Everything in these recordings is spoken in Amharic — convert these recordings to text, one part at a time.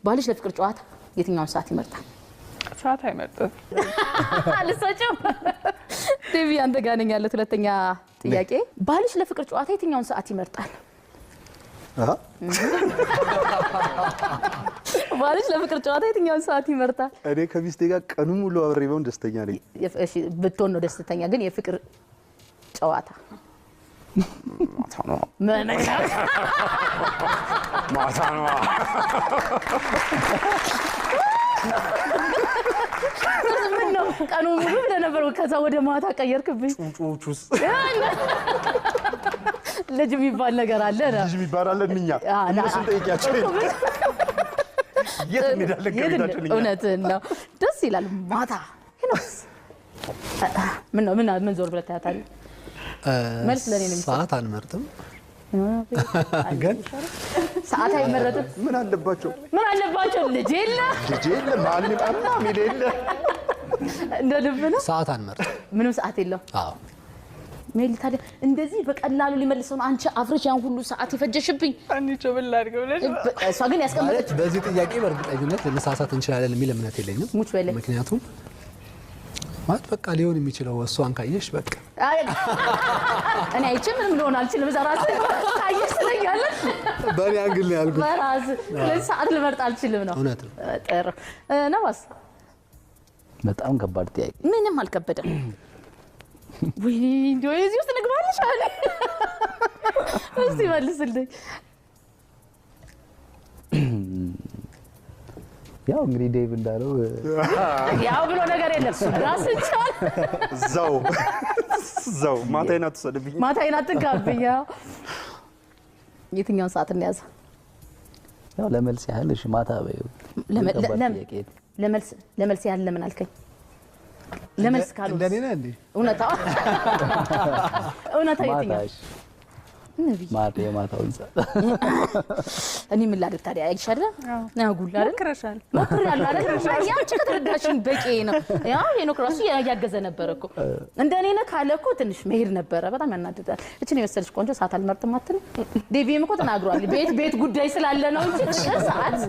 ባልሽ ለፍቅር ጨዋታ የትኛውን ሰዓት ይመርጣል? ሰዓት አይመርጥም። አልሰጭም። ዴቪ አንተ ጋር ነኝ ያለው ሁለተኛ ጥያቄ ባልሽ ለፍቅር ጨዋታ የትኛውን ሰዓት ይመርጣል? ባልሽ ለፍቅር ጨዋታ የትኛውን ሰዓት ይመርጣል? እኔ ከሚስቴ ጋር ቀኑ ሙሉ አብሬ በውን ደስተኛ ነኝ። እሺ ብትሆን ነው ደስተኛ፣ ግን የፍቅር ጨዋታ ማታ ነው። ምን ነው ቀኑ ሙሉ ለነበር ከዛ ወደ ማታ ቀየርክብኝ። ጩጩስ ልጅ የሚባል ነገር አለ ነው። ልጅ የሚባል አለ እኛ እነሱን ጠይቂያቸው። የት እንሄዳለን ከቤታችን እኛ? እውነትህን ነው። ደስ ይላል ማታ ሄኖስ። ምን ዞር ብለህ ታያታለህ? መልስ ለኔ ነው። ሰዓት አንመርጥም ግን ሰዓት አይመረጥም። ምን አለባቸው ልጅ የለ ማንም አና ሚል የለ እንደ ልብ ነው። ሰዓት አንመርጥም። ምንም ሰዓት የለው። አዎ ሜሊ ታዲያ እንደዚህ በቀላሉ ሊመልሰው ነው አንቺ አፍረሽ ያን ሁሉ ሰዓት ይፈጀሽብኝ። አንቺ ብል አድርገው ለሽ እሷ ግን ያስቀመጠች በዚህ ጥያቄ በእርግጠኝነት ልንሳሳት እንችላለን የሚል እምነት የለኝም። ሙች በለ ምክንያቱም ማለት በቃ ሊሆን የሚችለው እሷን ካየሽ በቃ እኔ አይቼ ምንም ሊሆን አልችልም። ዘራስ ካየሽ ስለኛለሽ በእኔ አንግል ነው ያልኩት። በራስ ስለዚህ ሰዓት ልመርጥ አልችልም ነው። እውነት ነው። ጥሩ ነዋስ። በጣም ከባድ ጥያቄ። ምንም አልከበደም። ወይ እንደው እዚህ ውስጥ ንግባልሽ አለ። እስቲ መልስልኝ። ያው እንግዲህ ዴቭ እንዳለው ያው ብሎ ነገር የለም። ራስ ይቻል እዛው ማታዬን አትሰድብኝ። ማታዬን አትንካብኝ። የትኛውን ሰዓት እንያዘ? ያው ለመልስ ያህል እሺ ማታ በይው። ለመልስ ያህል ለምን አልከኝ? ለመልስ ካሉ እንደኔ ነህ እንዴ? እውነታ የትኛው? ማታ የማታውን ሰዓት እኔ ምን ላድርግ ታዲያ? አይሻለ ናጉል አይደል? ሞክረሻል። ሞክራለሁ አይደል? ያንቺ ከተረዳሽኝ በቂ ነው። ያው ሄኖክ ራሱ ያያገዘ ነበር እኮ እንደኔ ነህ ካለ እኮ ትንሽ መሄድ ነበረ። በጣም ያናድዳል። እቺን የመሰለሽ ቆንጆ ሰዓት አልመርጥም አትልም? ዴቪም እኮ ተናግሯል። ቤት ጉዳይ ስላለ ነው እንጂ ሰዓት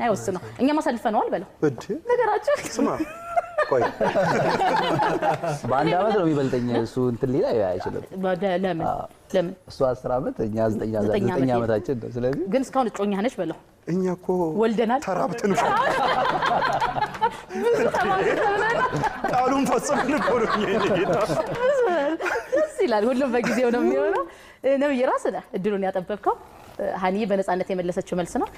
አይወስነው። እኛም አሳልፈነዋል በለው ነገራችሁ። ስማ ቆይ በአንድ ዓመት ነው የሚበልጠኝ እሱ እንትን ሊላ አይችልም። ለምን እሱ 10 ዓመት እኛ 9 ዓመታችን ነው። ስለዚህ ግን እስካሁን እጮኛ ነሽ በለው። እኛ እኮ ወልደናል ተራብተን እኮ ብዙ ተማምተናል። ቃሉን ፈጽመን እኮ ነው እኛ ደስ ይላል። ሁሉም በጊዜው ነው የሚሆነው። ነብይ ራስህ ነህ እድሉን ያጠበብከው። ሀኒዬ በነፃነት የመለሰችው መልስ ነው።